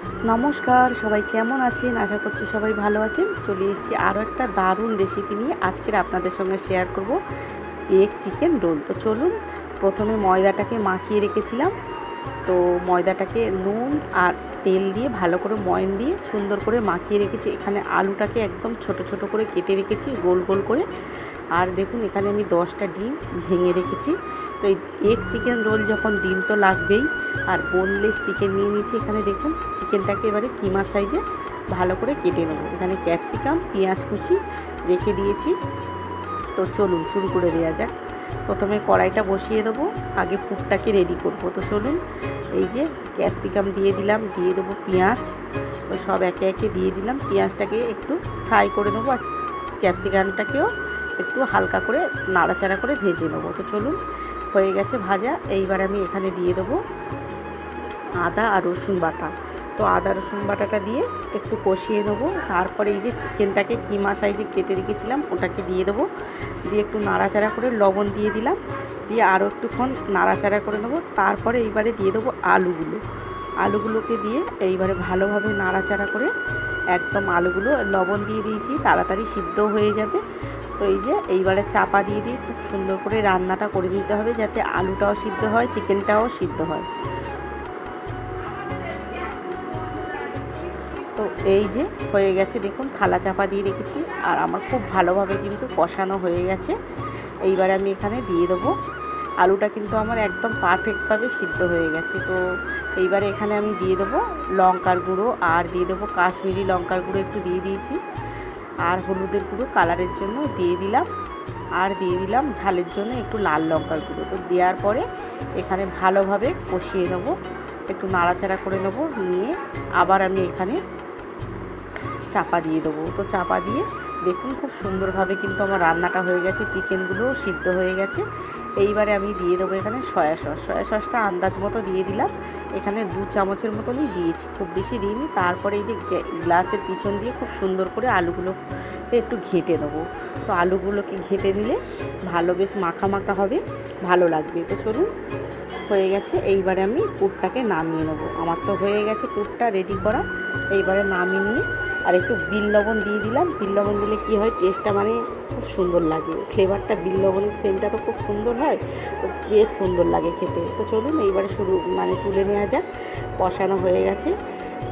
নমস্কার, সবাই কেমন আছেন? আশা করছি সবাই ভালো আছেন। চলে এসেছি আরও একটা দারুণ রেসিপি নিয়ে। আজকের আপনাদের সঙ্গে শেয়ার করব এগ চিকেন রোল। তো চলুন, প্রথমে ময়দাটাকে মাখিয়ে রেখেছিলাম। তো ময়দাটাকে নুন আর তেল দিয়ে ভালো করে ময়ন দিয়ে সুন্দর করে মাখিয়ে রেখেছি। এখানে আলুটাকে একদম ছোট ছোট করে কেটে রেখেছি গোল গোল করে। আর দেখুন, এখানে আমি 10টা ডিম ভেঙে রেখেছি। তো এই এগ চিকেন রোল যখন ডিম তো লাগবেই। আর বোনলেস চিকেন নিয়ে নিয়েছি। এখানে দেখুন, চিকেনটাকে এবারে কিমা সাইজে ভালো করে কেটে নেবো। এখানে ক্যাপসিকাম, পেঁয়াজ কুচি রেখে দিয়েছি। তো চলুন শুরু করে দেওয়া যাক। প্রথমে কড়াইটা বসিয়ে দেবো, আগে পুরটাকে রেডি করব। তো চলুন, এই যে ক্যাপসিকাম দিয়ে দিলাম, দিয়ে দেবো পেঁয়াজ। তো সব একে একে দিয়ে দিলাম। পেঁয়াজটাকে একটু ফ্রাই করে নেবো আর ক্যাপসিকামটাকেও একটু হালকা করে নাড়াচাড়া করে ভেজে নেবো। তো চলুন, হয়ে গেছে ভাজা। এইবার আমি এখানে দিয়ে দেবো আদা আর রসুন বাটা। তো আদা রসুন বাটাটা দিয়ে একটু কষিয়ে নেবো। তারপরে এই যে চিকেনটাকে কিমা সাইজে কেটে রেখেছিলাম ওটাকে দিয়ে দেবো। দিয়ে একটু নাড়াচাড়া করে লবণ দিয়ে দিলাম, দিয়ে আরও একটুক্ষণ নাড়াচাড়া করে নেবো। তারপরে এইবারে দিয়ে দেবো আলুগুলোকে দিয়ে এইবারে ভালোভাবে নাড়াচাড়া করে একদম আলুগুলো লবণ দিয়ে দিয়েছি, তাড়াতাড়ি সিদ্ধ হয়ে যাবে। তো এই যে এইবারে চাপা দিয়ে খুব সুন্দর করে রান্নাটা করে নিতে হবে, যাতে আলুটাও সিদ্ধ হয়, চিকেনটাও সিদ্ধ হয়। তো এই যে হয়ে গেছে, দেখুন থালা চাপা দিয়ে রেখেছি। আর আমার খুব ভালোভাবে কিন্তু কষানো হয়ে গেছে। এইবারে আমি এখানে দিয়ে দেবো আলুটা, কিন্তু আমার একদম পারফেক্টভাবে সিদ্ধ হয়ে গেছে। তো এইবারে এখানে আমি দিয়ে দেবো লঙ্কার গুঁড়ো, আর দিয়ে দেবো কাশ্মীরি লঙ্কার গুঁড়ো একটু দিয়ে দিয়েছি, আর হলুদের গুঁড়ো কালারের জন্য দিয়ে দিলাম, আর দিয়ে দিলাম ঝালের জন্য একটু লাল লঙ্কার গুঁড়ো। তো দেওয়ার পরে এখানে ভালোভাবে কষিয়ে নেবো, একটু নাড়াচাড়া করে নেবো। নিয়ে আবার আমি এখানে চাপা দিয়ে দেবো। তো চাপা দিয়ে দেখুন খুব সুন্দরভাবে কিন্তু আমার রান্নাটা হয়ে গেছে, চিকেনগুলোও সিদ্ধ হয়ে গেছে। এইবারে আমি দিয়ে দেবো এখানে সয়া সসটা আন্দাজ মতো দিয়ে দিলাম। এখানে 2 চামচের মতনই দিয়েছি, খুব বেশি দিইনি। তারপরে এই যে গ্লাসের পিছন দিয়ে খুব সুন্দর করে আলুগুলোকে একটু ঘেঁটে নেবো। তো আলুগুলোকে ঘেঁটে নিলে ভালো বেশ মাখা মাখা হবে, ভালো লাগবে। তো চলুন, হয়ে গেছে। এইবারে আমি পুরটাকে নামিয়ে নেবো। আমার তো হয়ে গেছে পুরটা রেডি করা। এইবারে নামিয়ে নিয়ে আর একটু বিট লবণ দিয়ে দিলাম। বিট লবণ দিলে কী হয়, টেস্টটা মানে খুব সুন্দর লাগে, ফ্লেভারটা বিট লবণের সেন্টটা তো খুব সুন্দর হয়, তো বেশ সুন্দর লাগে খেতে। তো চলুন এইবারে তুলে নেওয়া যাক। কষানো হয়ে গেছে।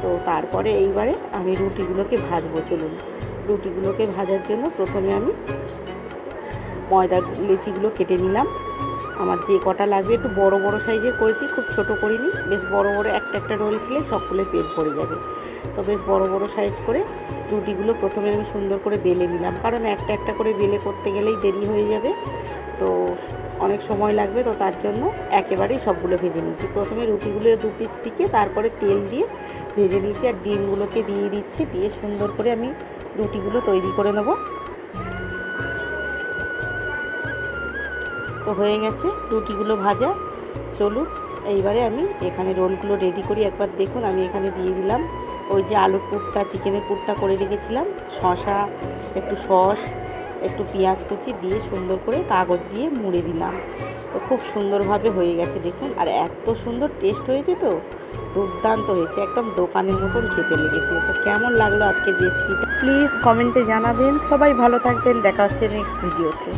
তো তারপরে এইবারে আমি রুটিগুলোকে ভাজবো। চলুন, রুটিগুলোকে ভাজার জন্য প্রথমে আমি ময়দা লেচিগুলো কেটে নিলাম। আমার যে কটা লাগবে, একটু বড় বড় সাইজের করেছি, খুব ছোট করিনি। বেশ বড় বড় একটা রোল খেলে সকলের পেট ভরে যাবে। তো বেশ বড় বড় সাইজ করে রুটিগুলো প্রথমে আমি সুন্দর করে বেলে নিলাম, কারণ একটা করে বেলে করতে গেলেই দেরি হয়ে যাবে, তো অনেক সময় লাগবে। তো তার জন্য একেবারেই সবগুলো ভেজে নিয়েছি। প্রথমে রুটিগুলো 2 পিস শিখে তারপরে তেল দিয়ে ভেজে নিয়েছি, আর ডিমগুলোকে দিয়ে দিচ্ছি। দিয়ে সুন্দর করে আমি রুটিগুলো তৈরি করে নেব। তো হয়ে গেছে রুটিগুলো ভাজা। চলুন এইবারে আমি এখানে রোলগুলো রেডি করি। একবার দেখুন, আমি এখানে দিয়ে দিলাম ওই যে আলুর পুরটা, চিকেনের পুরটা করে রেখেছিলাম, শসা, একটু সস, একটু পেঁয়াজ কুচি দিয়ে সুন্দর করে কাগজ দিয়ে মুড়ে দিলাম। তো খুব সুন্দরভাবে হয়ে গেছে দেখুন, আর এত সুন্দর টেস্ট হয়েছে, তো দুর্দান্ত হয়েছে, একদম দোকানের মতন খেতে লেগেছে। তো কেমন লাগলো আজকের রেসিপিটা প্লিজ কমেন্টে জানাবেন। সবাই ভালো থাকবেন, দেখা হচ্ছে নেক্সট ভিডিওতে।